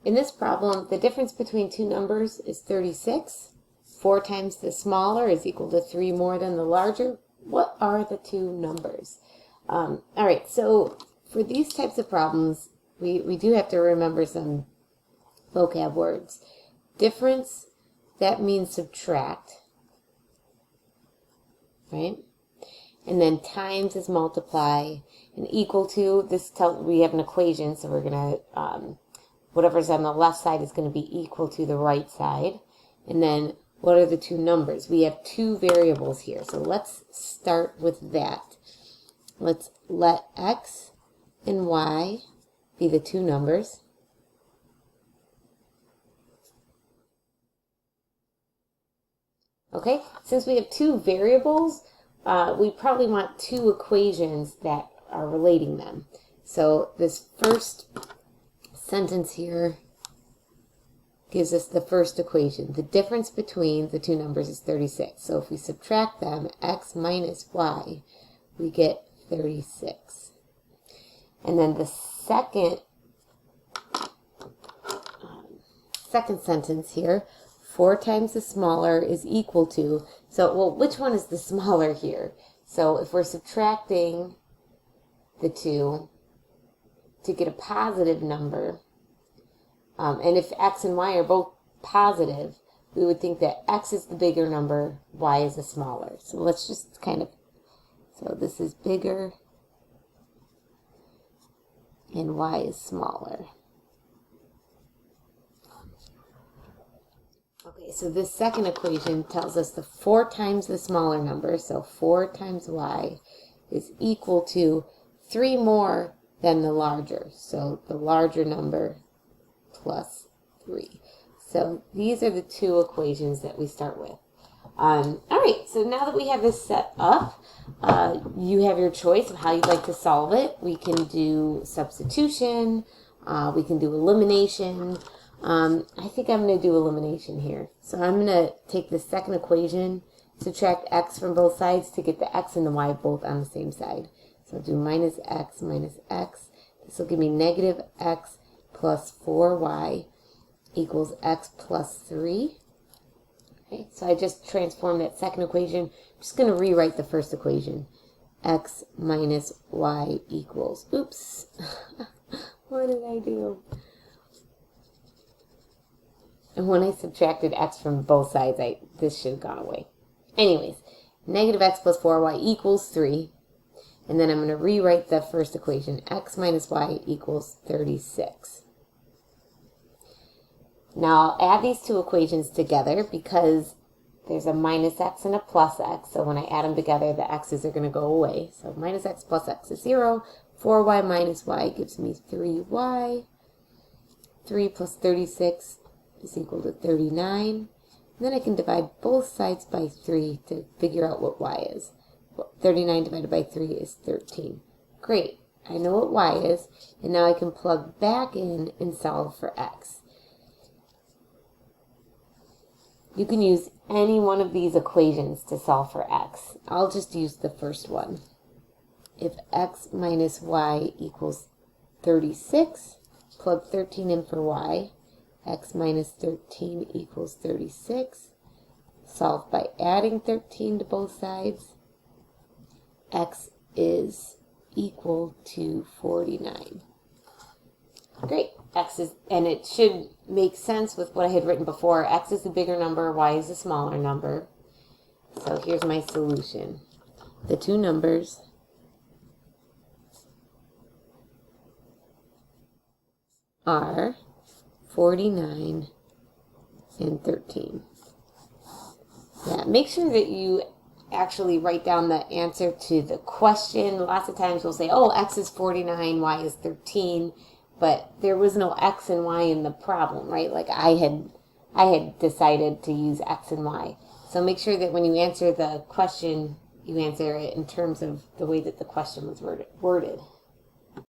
In this problem, the difference between two numbers is 36. 4 times the smaller is equal to 3 more than the larger. What are the two numbers? All right, so for these types of problems, we do have to remember some vocab words. Difference, that means subtract, right? And then times is multiply, and equal to, this tells, we have an equation, so we're going to, whatever's on the left side is going to be equal to the right side. And then what are the two numbers? We have two variables here, so let's start with that. Let's let x and y be the two numbers. Okay, since we have two variables, we probably want two equations that are relating them. So this first sentence here gives us the first equation. The difference between the two numbers is 36. So if we subtract them, x minus y, we get 36. And then the second sentence here, 4 times the smaller is equal to, so, well, which one is the smaller here? So if we're subtracting the two to get a positive number, and if x and y are both positive, we would think that x is the bigger number, y is the smaller. So let's just kind of, so this is bigger and y is smaller. Okay, so this second equation tells us the 4 times the smaller number, so 4 times y is equal to 3 more than the larger, so the larger number plus 3. So these are the two equations that we start with. All right, so now that we have this set up, you have your choice of how you'd like to solve it. We can do substitution, we can do elimination. I think I'm going to do elimination here. So I'm going to take the second equation, subtract x from both sides to get the x and the y both on the same side. So I'll do minus x minus x. This will give me negative x plus 4y equals x plus 3. Okay, so I just transformed that second equation. I'm just going to rewrite the first equation. X minus y equals, oops, what did I do? And when I subtracted x from both sides, this should have gone away. Anyways, negative x plus 4y equals 3. And then I'm going to rewrite the first equation. X minus y equals 36. Now I'll add these two equations together because there's a minus x and a plus x. So when I add them together, the x's are going to go away. So minus x plus x is 0. 4y minus y gives me 3y. 3 plus 36 is equal to 39. And then I can divide both sides by 3 to figure out what y is. 39 divided by 3 is 13. Great. I know what y is, and now I can plug back in and solve for x. You can use any one of these equations to solve for x. I'll just use the first one. If x minus y equals 36, plug 13 in for y. X minus 13 equals 36. Solve by adding 13 to both sides. X is equal to 49. Great. X is, and it should make sense with what I had written before. X is the bigger number, y is the smaller number. So here's my solution. The two numbers are 49 and 13. Yeah, make sure that you actually write down the answer to the question. Lots of times we'll say, oh, x is 49, y is 13, but there was no x and y in the problem, right? Like I had decided to use x and y. So make sure that when you answer the question, you answer it in terms of the way that the question was worded.